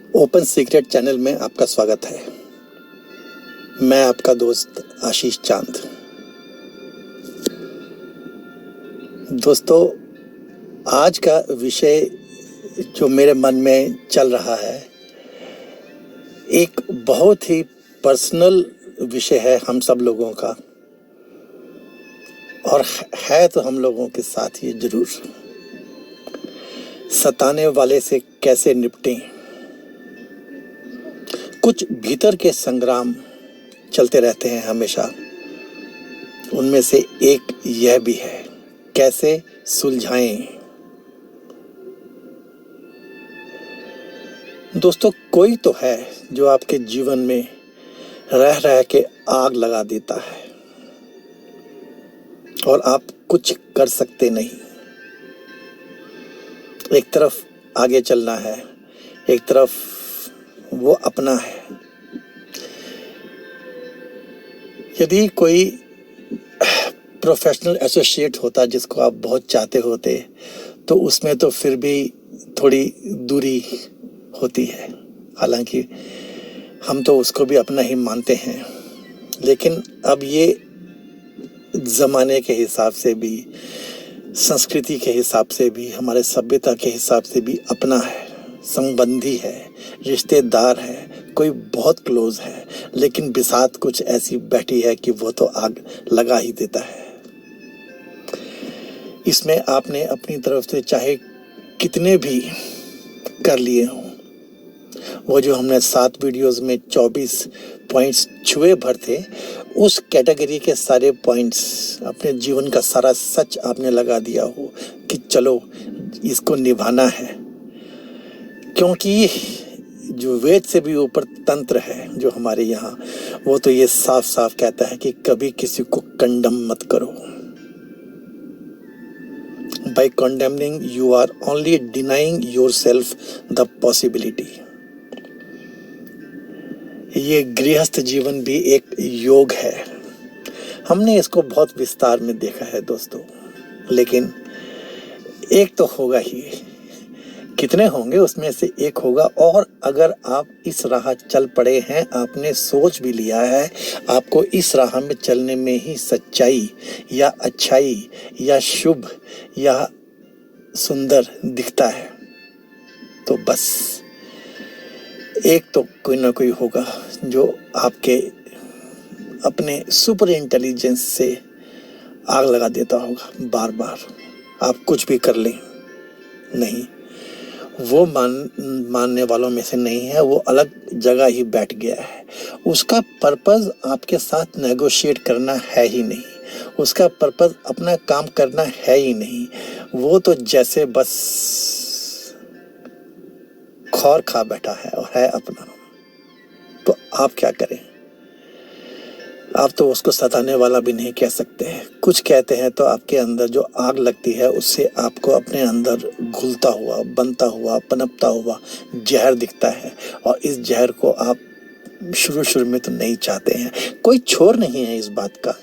Open secret channel में आपका स्वागत है। मैं आपका दोस्त आशीष चांद। दोस्तों, आज का विषय जो मेरे मन में चल रहा है, एक बहुत ही पर्सनल विषय है हम सब लोगों का, और है तो हम लोगों के साथ ही जरूर। सताने वाले से कैसे निपटें। कुछ भीतर के संग्राम चलते रहते हैं हमेशा। उनमें से एक यह भी है, कैसे सुलझाएं। दोस्तों, कोई तो है जो आपके जीवन में रह रह के आग लगा देता है और आप कुछ कर सकते नहीं। एक तरफ आगे चलना है, एक तरफ वो अपना है। यदि कोई प्रोफेशनल एसोसिएट होता जिसको आप बहुत चाहते होते, तो उसमें तो फिर भी थोड़ी दूरी होती है। हालांकि हम तो उसको भी अपना ही मानते हैं, लेकिन अब ये ज़माने के हिसाब से भी, संस्कृति के हिसाब से भी, हमारे सभ्यता के हिसाब से भी अपना है, संबंधी है, रिश्तेदार है, कोई बहुत क्लोज है, लेकिन बिसात कुछ ऐसी बैठी है कि वो तो आग लगा ही देता है। इसमें आपने अपनी तरफ से चाहे कितने भी कर लिए हों, वो जो हमने 7 वीडियोस में 24 पॉइंट्स छुए भर थे, उस कैटेगरी के सारे पॉइंट्स, अपने जीवन का सारा सच आपने लगा दिया हो कि चलो इसको निभाना है। क्योंकि जो वेद से भी ऊपर तंत्र है जो हमारे यहाँ, वो तो ये साफ साफ कहता है कि कभी किसी को कंडम मत करो। By condemning, you are only denying yourself the possibility. ये गृहस्थ जीवन भी एक योग है। हमने इसको बहुत विस्तार में देखा है दोस्तों, लेकिन एक तो होगा ही। कितने होंगे, उसमें से एक होगा। और अगर आप इस राह चल पड़े हैं, आपने सोच भी लिया है आपको इस राह में चलने में ही सच्चाई या अच्छाई या शुभ या सुंदर दिखता है, तो बस एक तो कोई ना कोई होगा जो आपके अपने सुपर इंटेलिजेंस से आग लगा देता होगा। बार बार आप कुछ भी कर लें, नहीं, वो मानने वालों में से नहीं है, वो अलग जगह ही बैठ गया है। उसका पर्पस आपके साथ नेगोशिएट करना है ही नहीं, उसका पर्पस अपना काम करना है ही नहीं। वो तो जैसे बस खौर खा बैठा है और है अपना। तो आप क्या करें? आप तो उसको सताने वाला भी नहीं कह सकते हैं। कुछ कहते हैं तो आपके अंदर जो आग लगती है, उससे आपको अपने अंदर घुलता हुआ, बनता हुआ, पनपता हुआ जहर दिखता है, और इस जहर को आप शुरू में तो नहीं चाहते हैं। कोई छोर नहीं है इस बात का,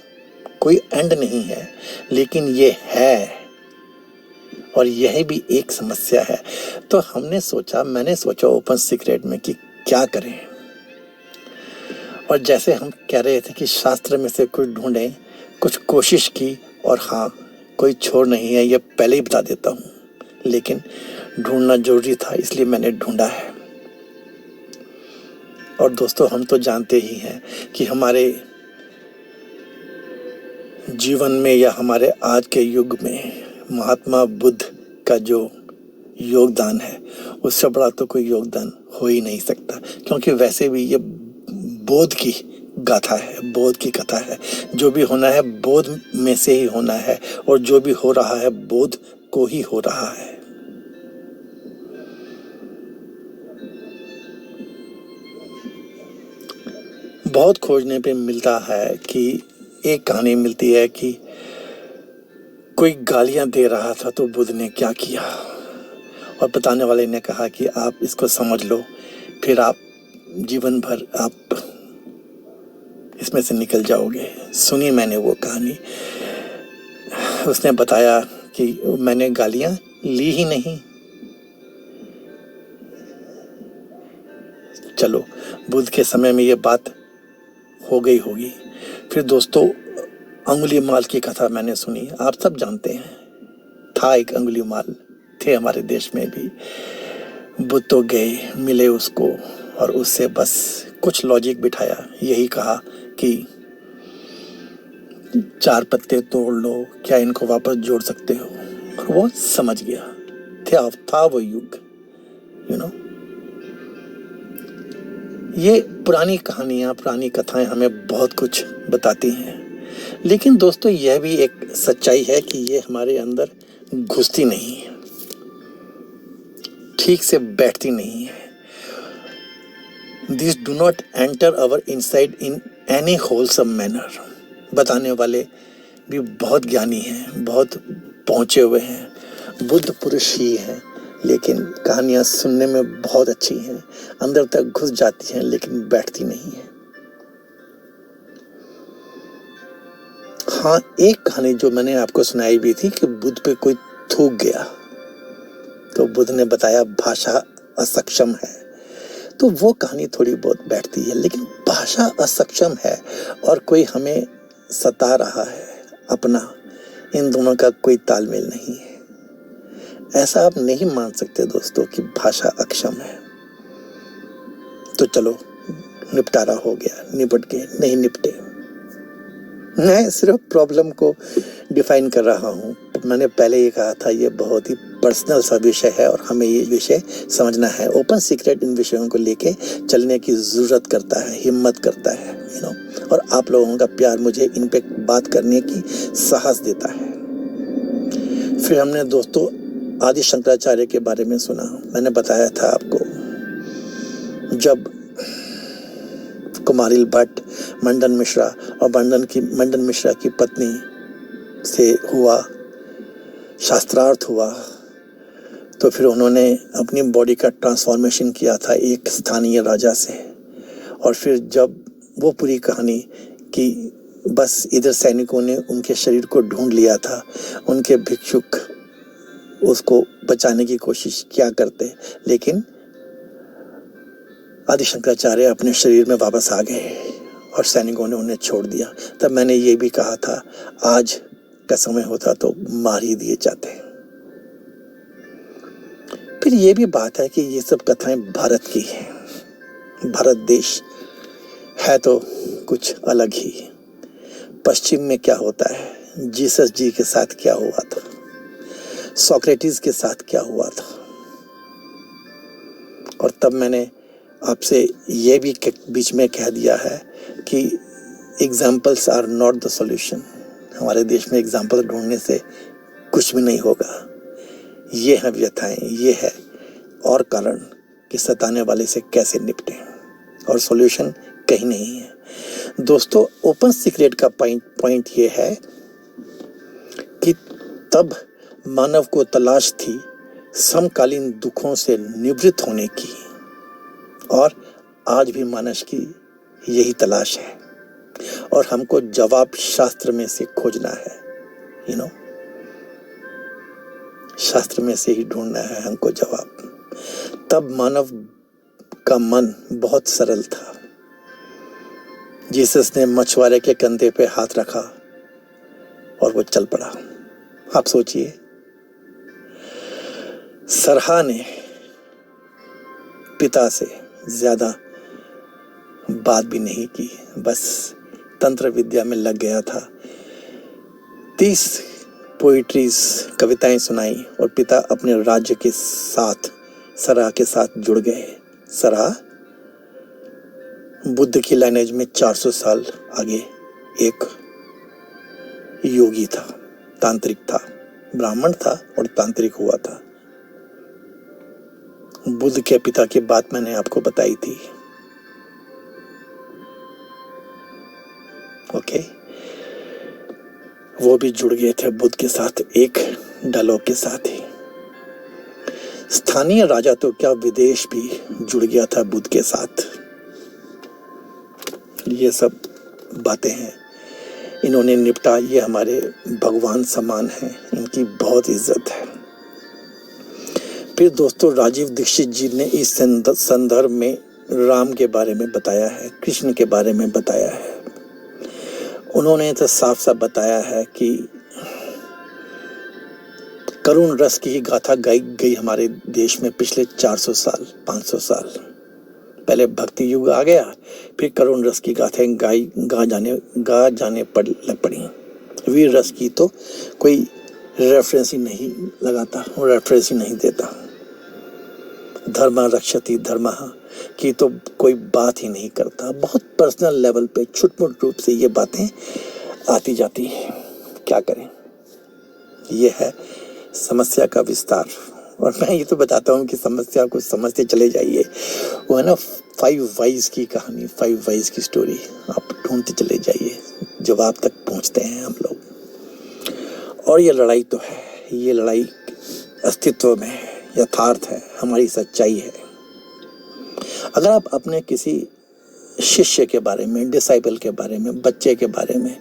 कोई एंड नहीं है, लेकिन ये है, और यही भी एक समस्या है। तो मैंने सोचा ओपन सीक्रेट में कि क्या करें। और जैसे हम कह रहे थे कि शास्त्र में से कुछ ढूंढें, कुछ कोशिश की, और हाँ, कोई छोर नहीं है, ये पहले ही बता देता हूँ, लेकिन ढूंढना जरूरी था, इसलिए मैंने ढूंढा है। और दोस्तों, हम तो जानते ही हैं कि हमारे जीवन में या हमारे आज के युग में महात्मा बुद्ध का जो योगदान है, उससे बड़ा तो कोई योगदान हो ही नहीं सकता। क्योंकि वैसे भी ये बोध की गाथा है, बोध की कथा है। जो भी होना है बोध में से ही होना है, और जो भी हो रहा है बोध को ही हो रहा है। बहुत खोजने पे मिलता है कि एक कहानी मिलती है कि कोई गालियां दे रहा था तो बुद्ध ने क्या किया, और बताने वाले ने कहा कि आप इसको समझ लो, फिर आप जीवन भर आप इसमें से निकल जाओगे। सुनी मैंने वो कहानी। उसने बताया कि मैंने गालियां ली ही नहीं, चलो, बुद्ध के समय में ये बात हो गई होगी। फिर दोस्तों, अंगुलीमाल की कथा मैंने सुनी, आप सब जानते हैं। था एक अंगुलीमाल, थे हमारे देश में भी। बुद्ध तो गए, मिले उसको, और उससे बस कुछ लॉजिक बिठाया, यही कहा कि 4 पत्ते तोड़ लो, क्या इनको वापस जोड़ सकते हो? और वो समझ गया। था वो युग, यू नो। ये पुरानी कहानियाँ, पुरानी कथाएं हमें बहुत कुछ बताती हैं, लेकिन दोस्तों यह भी एक सच्चाई है कि ये हमारे अंदर घुसती नहीं है, ठीक से बैठती नहीं है। This do not enter our inside in any wholesome manner. बताने वाले भी बहुत ज्ञानी हैं, बहुत पहुँचे हुए हैं, बुद्ध पुरुष ही हैं, लेकिन कहानियाँ सुनने में बहुत अच्छी हैं, अंदर तक घुस जाती हैं, लेकिन बैठती नहीं है। हाँ, एक कहानी जो मैंने आपको सुनाई भी थी कि बुद्ध पे कोई थूक गया, तो बुद्ध ने बताया भाषा असक्षम है। तो वो कहानी थोड़ी बहुत बैठती है, लेकिन भाषा असक्षम है और कोई हमें सता रहा है अपना, इन दोनों का कोई तालमेल नहीं है। ऐसा आप नहीं मान सकते दोस्तों कि भाषा अक्षम है। तो चलो, निपटारा हो गया, निपट गए, नहीं निपटे। मैं सिर्फ प्रॉब्लम को डिफाइन कर रहा हूँ। मैंने पहले ये कहा था, ये बहुत ही पर्सनल सा विषय है और हमें ये विषय समझना है। ओपन सीक्रेट इन विषयों को लेके चलने की ज़रूरत करता है, हिम्मत करता है, यू नो। और आप लोगों का प्यार मुझे इन पे बात करने की साहस देता है। फिर हमने दोस्तों आदि शंकराचार्य के बारे में सुना। मैंने बताया था आपको, जब कुमारिल भट्ट, मंडन मिश्रा और मंडन मिश्रा की पत्नी से हुआ, शास्त्रार्थ हुआ, तो फिर उन्होंने अपनी बॉडी का ट्रांसफॉर्मेशन किया था एक स्थानीय राजा से। और फिर जब वो पूरी कहानी कि बस इधर सैनिकों ने उनके शरीर को ढूंढ लिया था, उनके भिक्षुक उसको बचाने की कोशिश क्या करते, लेकिन आदि शंकराचार्य अपने शरीर में वापस आ गए और सैनिकों ने उन्हें छोड़ दिया। तब मैंने ये भी कहा था, आज का समय होता तो मार ही दिए जाते। फिर ये भी बात है कि ये सब कथाएं भारत की हैं। भारत देश है तो कुछ अलग ही। पश्चिम में क्या होता है, जीसस जी के साथ क्या हुआ था, सोक्रेटिस के साथ क्या हुआ था। और तब मैंने आपसे ये भी बीच में कह दिया है कि examples are not the solution. हमारे देश में एग्जाम्पल ढूंढने से कुछ भी नहीं होगा। ये है व्यथाएं, ये है और कारण कि सताने वाले से कैसे निपटें, और सॉल्यूशन कहीं नहीं है। दोस्तों, ओपन सीक्रेट का पॉइंट ये है कि तब मानव को तलाश थी समकालीन दुखों से निवृत्त होने की, और आज भी मानव की यही तलाश है, और हमको जवाब शास्त्र में से खोजना है, यू नो। शास्त्र में से ही ढूंढना है हमको जवाब। तब मानव का मन बहुत सरल था। जीसस ने मछुआरे के कंधे पे हाथ रखा और वो चल पड़ा। आप सोचिए, सरहा ने पिता से ज्यादा बात भी नहीं की, बस तंत्र विद्या में लग गया था। 30 पोइट्रीज, कविताएं सुनाई, और पिता अपने राज्य के साथ, सरहा के साथ जुड़ गए। सरहा बुद्ध की लाइनेज में 400 साल आगे एक योगी था, तांत्रिक था, ब्राह्मण था और तांत्रिक हुआ था। बुद्ध के पिता की बात मैंने आपको बताई थी। ओके, वो भी जुड़ गए थे बुद्ध के साथ, एक डायलॉग के साथ ही। स्थानीय राजा तो क्या, विदेश भी जुड़ गया था बुद्ध के साथ। ये सब बातें हैं, इन्होंने निपटा। ये हमारे भगवान समान हैं, इनकी बहुत इज्जत है। फिर दोस्तों, राजीव दीक्षित जी ने इस संदर्भ में राम के बारे में बताया है, कृष्ण के बारे में बताया है। उन्होंने तो साफ साफ बताया है कि करुण रस की ही गाथा गाई गई हमारे देश में पिछले 400 साल 500 साल। पहले भक्ति युग आ गया, फिर करुण रस की गाथें गा जाने पड़ी। वीर रस की तो कोई रेफरेंस ही नहीं लगाता, रेफरेंस ही नहीं देता। धर्म रक्षति धर्म की तो कोई बात ही नहीं करता। बहुत पर्सनल लेवल पे छुटमुट रूप से ये बातें आती जाती है। क्या करें, ये है समस्या का विस्तार। और मैं ये तो बताता हूँ कि समस्या को समझते चले जाइए। वो है ना 5 वाइज की कहानी, 5 वाइज की स्टोरी, आप ढूंढते चले जाइए, जवाब तक पहुँचते हैं हम लोग। और ये लड़ाई तो है, ये लड़ाई अस्तित्व में है, यथार्थ है, हमारी सच्चाई है। अगर आप अपने किसी शिष्य के बारे में, डिसाइपल के बारे में, बच्चे के बारे में,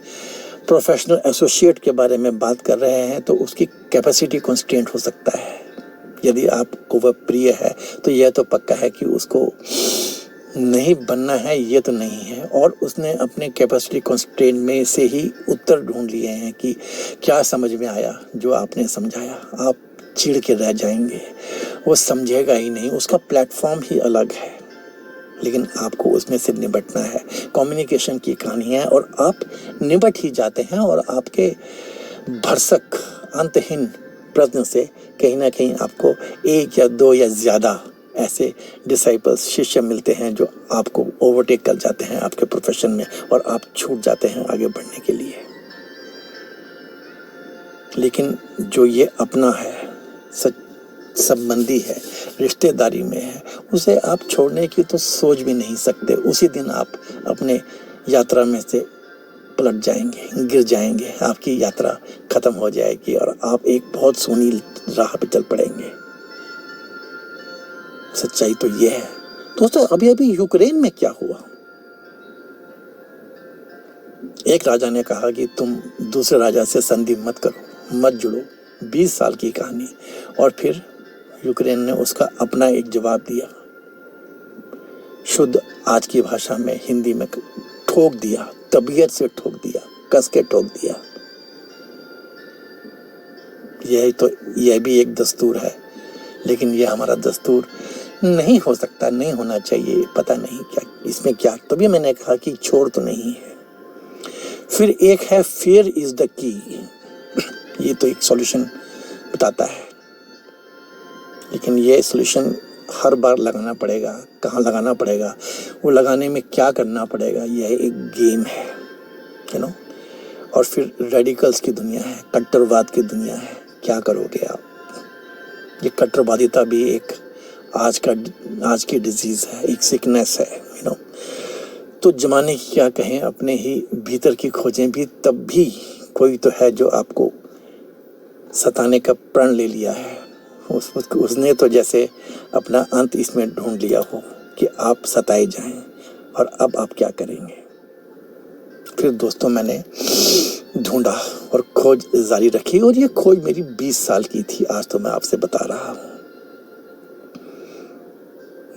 प्रोफेशनल एसोसिएट के बारे में बात कर रहे हैं तो उसकी कैपेसिटी कॉन्स्टेंट हो सकता है। यदि आपको वह प्रिय है तो यह तो पक्का है कि उसको नहीं बनना है, ये तो नहीं है। और उसने अपने कैपेसिटी कॉन्स्टेंट में से ही उत्तर ढूंढ लिए हैं कि क्या समझ में आया जो आपने समझाया। आप चिढ़ के रह जाएंगे, वो समझेगा ही नहीं, उसका प्लेटफॉर्म ही अलग है। लेकिन आपको उसमें से निपटना है। कम्युनिकेशन की कहानी है और आप निपट ही जाते हैं। और आपके भरसक अंतहीन प्रश्न से कहीं ना कहीं आपको 1 या 2 या ज़्यादा ऐसे डिसाइपल्स, शिष्य मिलते हैं जो आपको ओवरटेक कर जाते हैं आपके प्रोफेशन में, और आप छूट जाते हैं आगे बढ़ने के लिए। लेकिन जो ये अपना है, संबंधी है, रिश्तेदारी में है, उसे आप छोड़ने की तो सोच भी नहीं सकते। उसी दिन आप अपने यात्रा में से पलट जाएंगे, गिर जाएंगे, आपकी यात्रा खत्म हो जाएगी और आप एक बहुत सोनी राह पे चल पड़ेंगे। सच्चाई तो ये है दोस्तों। अभी अभी यूक्रेन में क्या हुआ, एक राजा ने कहा कि तुम दूसरे राजा से संधि मत करो, मत जुड़ो। 20 साल की कहानी। और फिर यूक्रेन ने उसका अपना एक जवाब दिया, शुद्ध आज की भाषा में, हिंदी में ठोक दिया, तबीयत से ठोक दिया, कस के ठोक दिया। यह भी एक दस्तूर है, लेकिन यह हमारा दस्तूर नहीं हो सकता, नहीं होना चाहिए। पता नहीं क्या इसमें क्या, तभी मैंने कहा कि छोड़ तो नहीं है। फिर एक है फियर इज द की, ये तो एक सॉल्यूशन बताता है, लेकिन ये सॉल्यूशन हर बार लगाना पड़ेगा। कहाँ लगाना पड़ेगा, वो लगाने में क्या करना पड़ेगा, यह एक गेम है, यू नो। और फिर रेडिकल्स की दुनिया है, कट्टरवाद की दुनिया है। क्या करोगे आप? ये कट्टरवादिता भी एक आज की डिजीज है, एक सिकनेस है, यू नो। तो जमाने की क्या कहें, अपने ही भीतर की खोजें भी, तब भी कोई तो है जो आपको सताने का प्रण ले लिया है। उसने तो जैसे अपना अंत इसमें ढूंढ लिया हो कि आप सताए जाएं। और अब आप क्या करेंगे? फिर दोस्तों मैंने ढूंढा और खोज जारी रखी, और ये खोज मेरी 20 साल की थी, आज तो मैं आपसे बता रहा हूँ।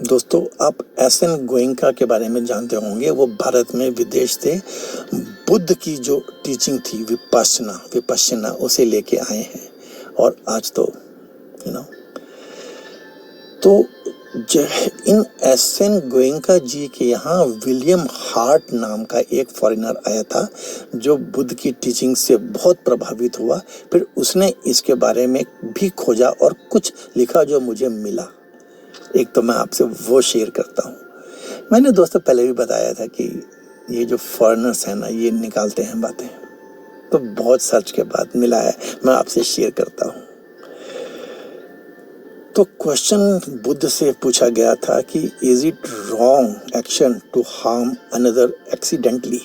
दोस्तों आप एस.एन. गोयनका के बारे में जानते होंगे। वो भारत में विदेश से बुद्ध की जो टीचिंग थी, विपश्यना उसे लेके आए हैं। और आज तो यू नो, तो इन एस.एन. गोयनका जी के यहाँ विलियम हार्ट नाम का एक फॉरेनर आया था जो बुद्ध की टीचिंग से बहुत प्रभावित हुआ। फिर उसने इसके बारे में भी खोजा और कुछ लिखा जो मुझे मिला। एक तो मैं आपसे वो शेयर करता हूँ। मैंने दोस्तों पहले भी बताया था कि ये जो फॉरेनर्स हैं ना, ये निकालते हैं बातें, तो बहुत सर्च के बाद मिला है, मैं आपसे शेयर करता हूँ। तो क्वेश्चन बुद्ध से पूछा गया था कि is it wrong action to harm another accidentally?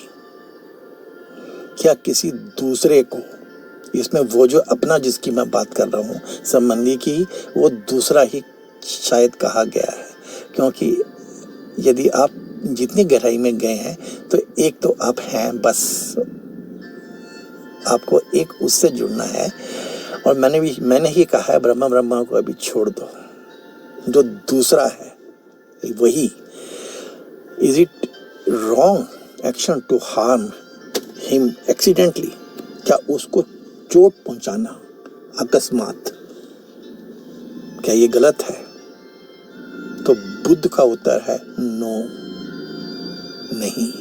क्या किसी दूसरे को, इसमें वो जो अपना जिसकी मैं बात कर रहा हूँ, संबंधी की, वो दूसरा ही शायद कहा गया है। क्योंकि यदि आप जितनी गहराई में गए हैं तो एक तो आप हैं, बस आपको एक उससे जुड़ना है। और मैंने ही कहा है, ब्रह्मा को अभी छोड़ दो, जो दूसरा है वही। Is it wrong action to harm him accidentally? क्या उसको चोट पहुंचाना अकस्मात, क्या ये गलत है? तो बुद्ध का उत्तर है नो, नहीं।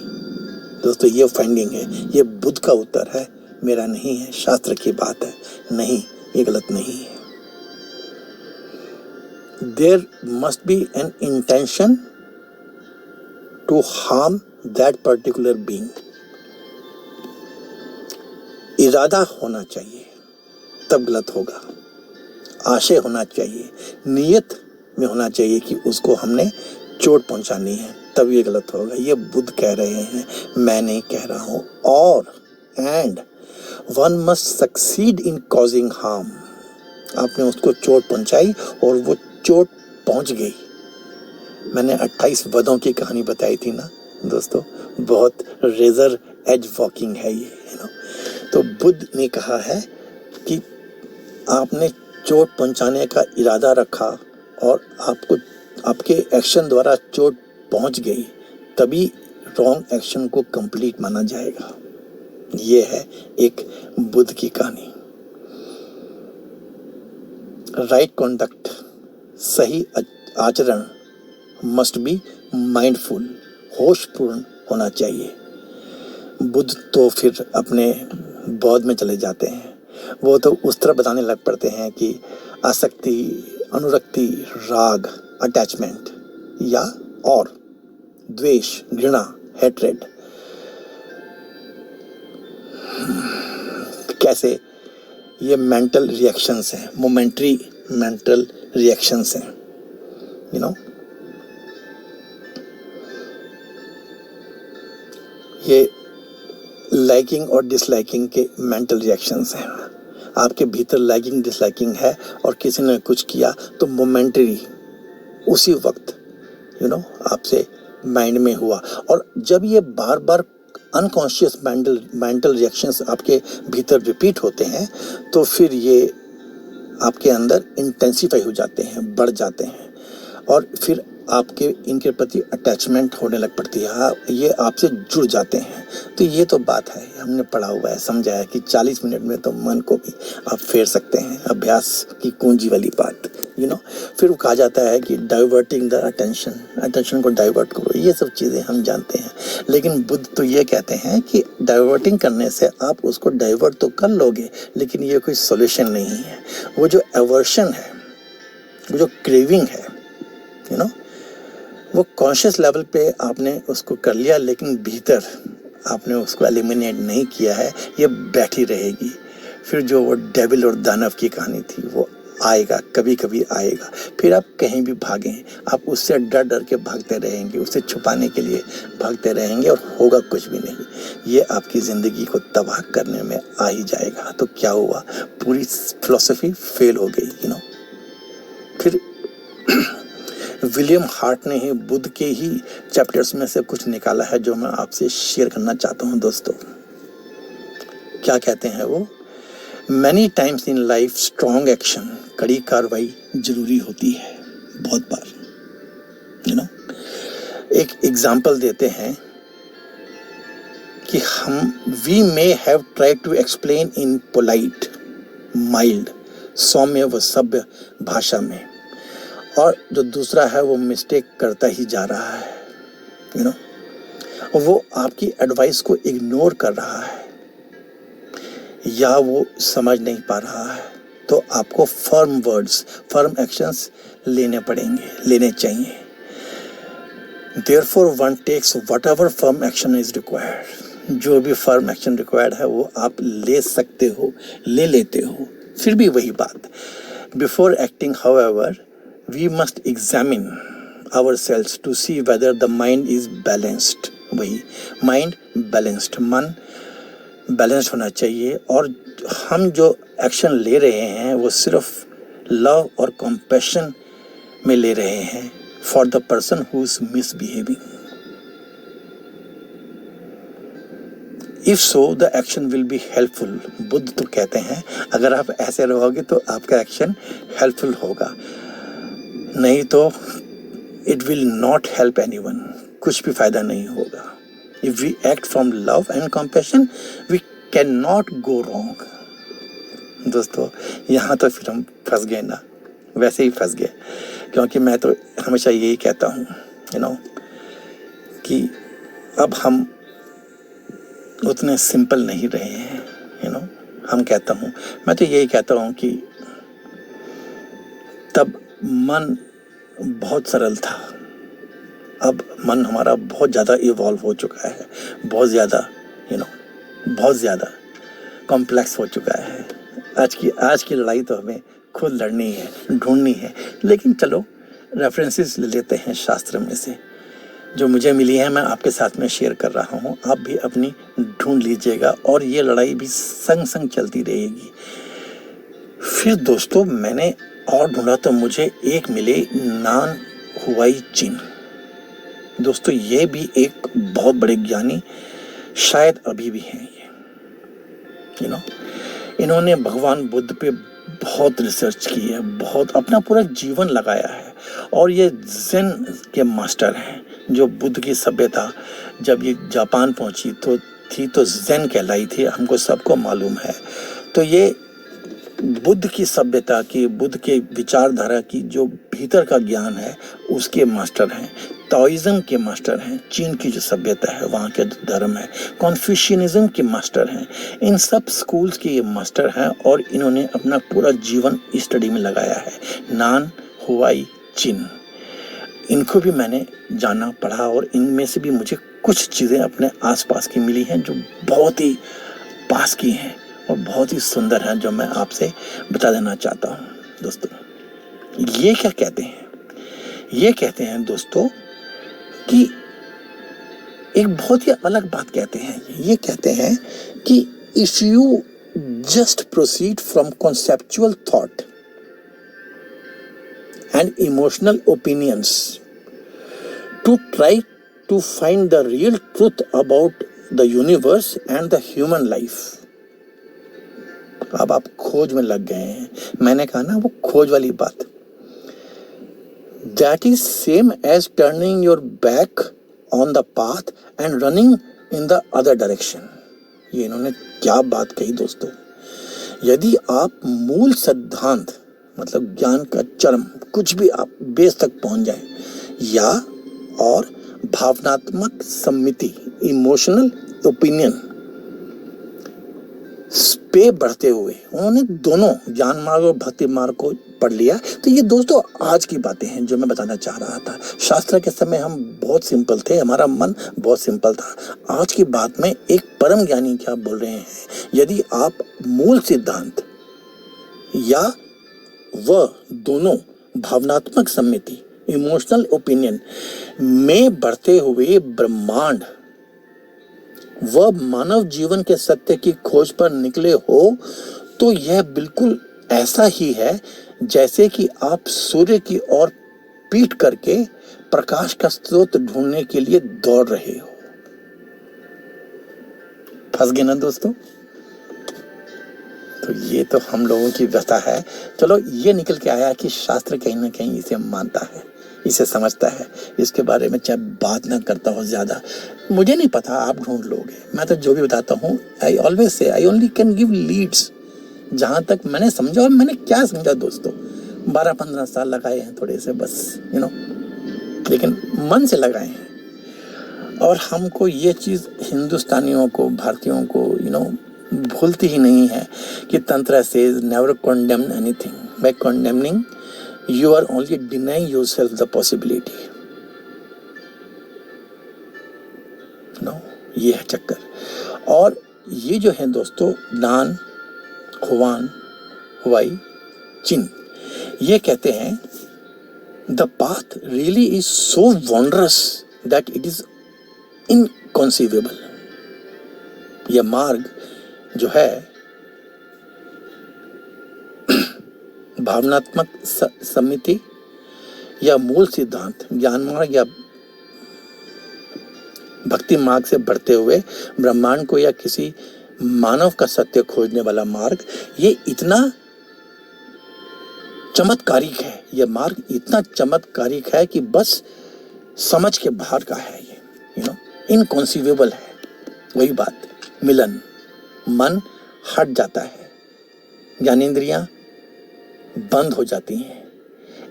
दोस्तों ये फाइंडिंग है, ये बुद्ध का उत्तर है, मेरा नहीं है, शास्त्र की बात है, नहीं, ये गलत नहीं है। There must be an intention to harm that particular being. इरादा होना चाहिए तब गलत होगा, आशय होना चाहिए, नियत में होना चाहिए कि उसको हमने चोट पहुंचानी है, तब ये गलत होगा। ये बुद्ध कह रहे हैं, मैं नहीं कह रहा हूं। और and one must succeed in causing harm. आपने उसको चोट पहुंचाई और वो चोट पहुंच गई। मैंने 28 वधों की कहानी बताई थी ना दोस्तों, बहुत रेजर एज वॉकिंग है ये, तो बुद्ध ने कहा है कि आपने चोट पहुंचाने का इरादा रखा और आपको आपके एक्शन द्वारा चोट पहुंच गई, तभी रॉन्ग एक्शन को कंप्लीट माना जाएगा। ये है एक बुद्ध की कहानी। राइट कॉन्डक्ट, सही आचरण, मस्ट बी माइंडफुल, होशपूर्ण होना चाहिए। बुद्ध तो फिर अपने बौद्ध में चले जाते हैं, वो तो उस तरह बताने लग पड़ते हैं कि आसक्ति, अनुरक्ति, राग, अटैचमेंट या और द्वेष, घृणा, हेट्रेड, कैसे ये मेंटल रिएक्शंस हैं, मोमेंट्री मेंटल रिएक्शंस हैं, ये लाइकिंग और डिसलाइकिंग के मेंटल रिएक्शंस हैं। आपके भीतर लाइकिंग डिसलाइकिंग है और किसी ने कुछ किया तो मोमेंटरी उसी वक्त आपसे माइंड में हुआ, और जब ये बार बार अनकॉन्शियस मेंटल रिएक्शंस आपके भीतर रिपीट होते हैं तो फिर ये आपके अंदर इंटेंसिफाई हो जाते हैं, बढ़ जाते हैं, और फिर आपके इनके प्रति अटैचमेंट होने लग पड़ती है, ये आपसे जुड़ जाते हैं। तो ये तो बात है, हमने पढ़ा हुआ है, समझा है कि 40 मिनट में तो मन को भी आप फेर सकते हैं, अभ्यास की कुंजी वाली बात, फिर वो कहा जाता है कि डाइवर्टिंग द अटेंशन को डाइवर्ट करो, ये सब चीज़ें हम जानते हैं। लेकिन बुद्ध तो ये कहते हैं कि डाइवर्टिंग करने से आप उसको डाइवर्ट तो कर लोगे, लेकिन ये कोई सॉल्यूशन नहीं है। वो जो एवर्शन है, वो जो क्रेविंग है, वो कॉन्शियस लेवल पे आपने उसको कर लिया, लेकिन भीतर आपने उसको एलिमिनेट नहीं किया है, ये बैठी रहेगी। फिर जो वो डेविल और दानव की कहानी थी वो आएगा, कभी कभी आएगा, फिर आप कहीं भी भागें, आप उससे डर डर के भागते रहेंगे, उसे छुपाने के लिए भागते रहेंगे और होगा कुछ भी नहीं। ये आपकी ज़िंदगी को तबाह करने में आ ही जाएगा। तो क्या हुआ, पूरी फिलॉसफी फेल हो गई। फिर विलियम हार्ट ने ही बुद्ध के ही चैप्टर्स में से कुछ निकाला है जो मैं आपसे शेयर करना चाहता हूं दोस्तों। क्या कहते हैं वो, many times in life strong action, कड़ी कार्रवाई जरूरी होती है बहुत बार। एक एग्जाम्पल देते हैं कि we may have tried to explain in polite, mild, सौम्य व सभ्य भाषा में, और जो दूसरा है वो मिस्टेक करता ही जा रहा है, और वो आपकी एडवाइस को इग्नोर कर रहा है या वो समझ नहीं पा रहा है, तो आपको फर्म वर्ड्स, फर्म एक्शंस लेने चाहिए। Therefore one takes whatever firm action is required। जो भी फर्म एक्शन रिक्वायर्ड है वो आप ले सकते हो, ले लेते हो। फिर भी वही बात, before acting however we must examine ourselves to see whether the mind is balanced। वही माइंड बैलेंस्ड, मन बैलेंस्ड होना चाहिए, और हम जो एक्शन ले रहे हैं वो सिर्फ लव और कंपैशन में ले रहे हैं for the person who is misbehaving. If so the action will be helpful. Buddha तो कहते हैं अगर आप ऐसे रहोगे तो आपका एक्शन हेल्पफुल होगा, नहीं तो it will not help anyone, कुछ भी फायदा नहीं होगा। If we act from love and compassion we can not go wrong. दोस्तों यहाँ तो फिर हम फंस गए ना, वैसे ही फंस गए, क्योंकि मैं तो हमेशा यही कहता हूँ कि अब हम उतने सिंपल नहीं रहे हैं। मैं तो यही कहता हूँ कि तब मन बहुत सरल था, अब मन हमारा बहुत ज़्यादा इवॉल्व हो चुका है, बहुत ज़्यादा कॉम्प्लेक्स हो चुका है। आज की लड़ाई तो हमें खुद लड़नी है, ढूंढनी है। लेकिन चलो रेफरेंसेस ले लेते हैं शास्त्र में से, जो मुझे मिली है मैं आपके साथ में शेयर कर रहा हूँ, आप भी अपनी ढूंढ लीजिएगा और ये लड़ाई भी संग संग चलती रहेगी। फिर दोस्तों मैंने और ढूंढा तो मुझे एक मिले नान हुआई चिन। दोस्तों ये भी एक बहुत बड़े ज्ञानी शायद अभी भी हैं। ये इन्होंने भगवान बुद्ध पे बहुत रिसर्च की है, बहुत अपना पूरा जीवन लगाया है, और ये ज़ेन के मास्टर हैं। जो बुद्ध की सभ्यता जब ये जापान पहुंची तो ज़ेन कहलाई थी, हमको सबको मालूम है। तो ये बुद्ध की सभ्यता की, बुद्ध के विचारधारा की जो भीतर का ज्ञान है उसके मास्टर हैं। ताओइज्म के मास्टर हैं, चीन की जो सभ्यता है वहाँ के धर्म है। कॉन्फ्यूशियनिज्म के मास्टर हैं। इन सब स्कूल्स के ये मास्टर हैं और इन्होंने अपना पूरा जीवन स्टडी में लगाया है। नान हुआई चिन, इनको भी मैंने जाना पढ़ा और इनमें से भी मुझे कुछ चीज़ें अपने आसपास की मिली हैं जो बहुत ही पास की हैं और बहुत ही सुंदर हैं, जो मैं आपसे बता देना चाहता हूँ। दोस्तों ये क्या कहते हैं? ये कहते हैं दोस्तों कि एक बहुत ही अलग बात कहते हैं। ये कहते हैं कि if you just proceed from conceptual thought and emotional opinions to try to find the real truth about the universe and the human life. अब आप खोज में लग गए हैं। मैंने कहा ना, वो खोज वाली बात। That is same as turning your back on the path and running in the other direction. ये इन्होंने क्या बात कही दोस्तों। यदि आप मूल सिद्धांत मतलब ज्ञान का चरम कुछ भी आप बेस तक पहुंच जाए, या और भावनात्मक सम्मिति इमोशनल ओपिनियन पे बढ़ते हुए उन्होंने दोनों ज्ञान मार्ग और भक्ति मार्ग को पढ़ लिया। तो ये दोस्तों आज की बातें हैं जो मैं बताना चाह रहा था। शास्त्र के समय हम बहुत सिंपल थे, हमारा मन बहुत सिंपल था। आज की बात में एक परम ज्ञानी क्या बोल रहे हैं, यदि आप मूल सिद्धांत या वह दोनों भावनात्मक सम्मिति इमोशनल ओपिनियन में बढ़ते हुए ब्रह्मांड वह मानव जीवन के सत्य की खोज पर निकले हो, तो यह बिल्कुल ऐसा ही है जैसे कि आप सूर्य की ओर पीठ करके प्रकाश का स्रोत ढूंढने के लिए दौड़ रहे हो। फंस गए ना दोस्तों? तो ये तो हम लोगों की व्यथा है। चलो ये निकल के आया कि शास्त्र कहीं ना कहीं इसे मानता है, इसे समझता है। इसके बारे में चाहे बात ना करता हो ज्यादा, मुझे नहीं पता, आप ढूंढ लोगे। मैं तो जो भी बताता हूँ I always say I only can give leads, जहाँ तक मैंने समझा। और मैंने क्या समझा दोस्तों, 12-15 साल लगाए हैं थोड़े से बस, लेकिन मन से लगाए हैं। और हमको ये चीज़ हिंदुस्तानियों को, भारतीयों को भूलती ही नहीं है कि Tantra says never condemn anything, by condemning you are only denying yourself the possibility. ये है चक्कर। और ये जो है दोस्तों नान हुआई चिन, ये कहते हैं the path really is so wondrous that it is inconceivable. यह मार्ग जो है भावनात्मक सम्मिति या मूल सिद्धांत ज्ञान मार्ग या भक्ति मार्ग से बढ़ते हुए ब्रह्मांड को या किसी मानव का सत्य खोजने वाला मार्ग, ये इतना चमत्कारिक है, ये मार्ग इतना चमत्कारिक है कि बस समझ के बाहर का है ये, इनकॉन्सीवेबल है। वही बात, मिलन, मन हट जाता है, ज्ञानेंद्रियां बंद हो जाती हैं।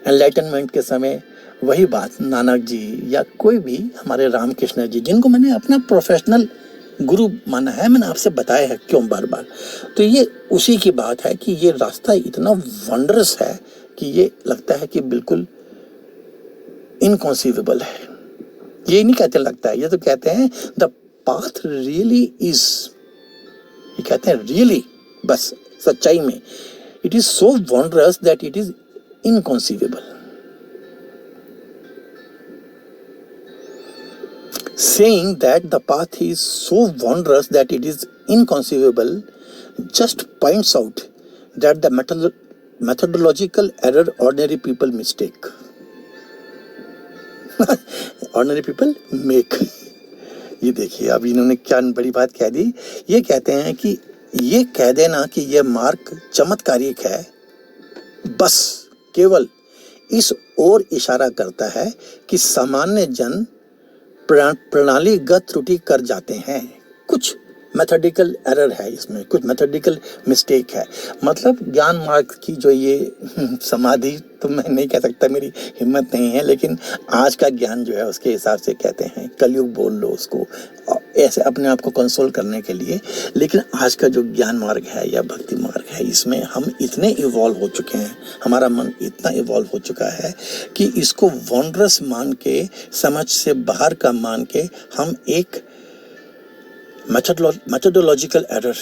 एनलाइटनमेंट के समय वही बात, नानक जी या कोई भी हमारे रामकृष्ण जी, जिनको मैंने अपना प्रोफेशनल गुरु माना है, मैंने आपसे बताया है क्यों बार बार, तो ये उसी की बात है कि ये रास्ता इतना वंडरस है कि ये लगता है कि बिल्कुल इनकॉन्सीवेबल है। ये नहीं कहते लगता है, ये तो कहते हैं द पाथ रियली इज, ये कहते हैं रियली, बस सच्चाई में, it is so wondrous that it is inconceivable. Saying that the path is so wondrous that it is inconceivable just points out that the methodological error ordinary people mistake. Ordinary people make. ये देखिए अब इन्होंने क्या बड़ी बात कह दी। ये कहते हैं कि ये कह देना कि यह मार्ग चमत्कारिक है, बस केवल इस ओर इशारा करता है कि सामान्य जन प्रणालीगत त्रुटि कर जाते हैं। कुछ मैथोडिकल एरर है इसमें, कुछ मैथोडिकल मिस्टेक है। मतलब ज्ञान मार्ग की जो ये समाधि, तो मैं नहीं कह सकता, मेरी हिम्मत नहीं है, लेकिन आज का ज्ञान जो है उसके हिसाब से कहते हैं, कलयुग बोल लो उसको, ऐसे अपने आप को कंसोल करने के लिए। लेकिन आज का जो ज्ञान मार्ग है या भक्ति मार्ग है, इसमें हम इतने इवॉल्व हो चुके हैं, हमारा मन इतना इवॉल्व हो चुका है कि इसको वंडरस मान के, समझ से बाहर का मान के, हम एक मेथोडोलॉजिकल एरर,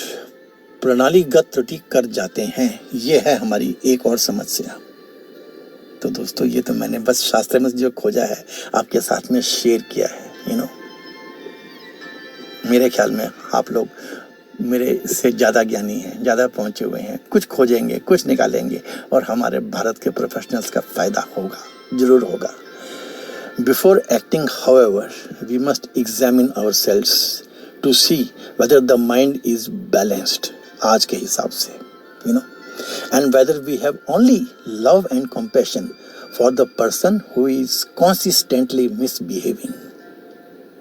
प्रणालीगत त्रुटि कर जाते हैं। ये है हमारी एक और समस्या। तो दोस्तों, ये तो मैंने बस शास्त्र में जो खोजा है आपके साथ में शेयर किया है। मेरे ख्याल में आप लोग मेरे से ज़्यादा ज्ञानी हैं, ज़्यादा पहुँचे हुए हैं, कुछ खोजेंगे, कुछ निकालेंगे, और हमारे भारत के प्रोफेशनल्स का फ़ायदा होगा, ज़रूर होगा। Before acting however we must examine ourselves to see whether the mind is balanced आज के हिसाब से, and whether we have only love and compassion for the person who is consistently misbehaving।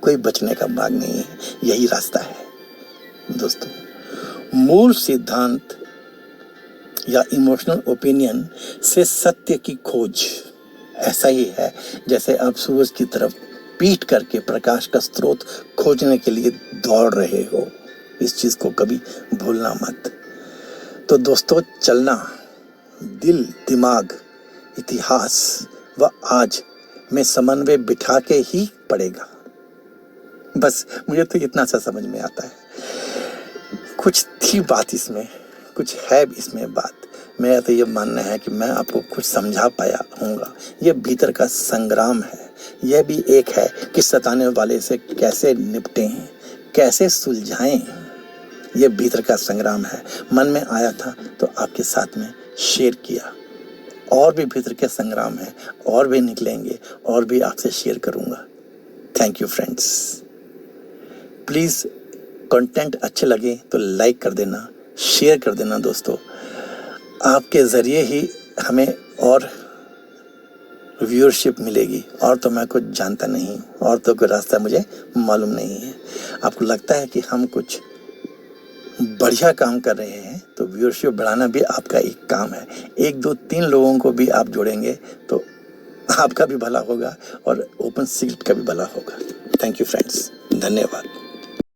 कोई बचने का मार्ग नहीं है, यही रास्ता है दोस्तों। मूल सिद्धांत या इमोशनल ओपिनियन से सत्य की खोज ऐसा ही है जैसे आप सूरज की तरफ पीट करके प्रकाश का स्रोत खोजने के लिए दौड़ रहे हो। इस चीज को कभी भूलना मत। तो दोस्तों, चलना दिल, दिमाग, इतिहास व आज में समन्वय बिठा के ही पड़ेगा। बस मुझे तो इतना सा समझ में आता है। कुछ थी बात इसमें, कुछ है इसमें बात। मेरा तो ये मानना है कि मैं आपको कुछ समझा पाया हूँगा। ये भीतर का संग्राम है। यह भी एक है कि सताने वाले से कैसे निपटें, कैसे सुलझाएं। ये भीतर का संग्राम है। मन में आया था तो आपके साथ में शेयर किया। और भी भीतर के संग्राम है, और भी निकलेंगे, और भी आपसे शेयर करूँगा। Thank you friends. Please content अच्छे लगे तो लाइक कर देना, शेयर कर देना दोस्तों। आपके ज़रिए ही हमें और व्यूअरशिप मिलेगी, और तो मैं कुछ जानता नहीं, और तो कोई रास्ता मुझे मालूम नहीं है। आपको लगता है कि हम कुछ बढ़िया काम कर रहे हैं तो व्यूअरशिप बढ़ाना भी आपका एक काम है। 1 2 3 लोगों को भी आप जोड़ेंगे तो आपका भी भला होगा और ओपन सीक्रेट का भी भला होगा। थैंक यू फ्रेंड्स, धन्यवाद।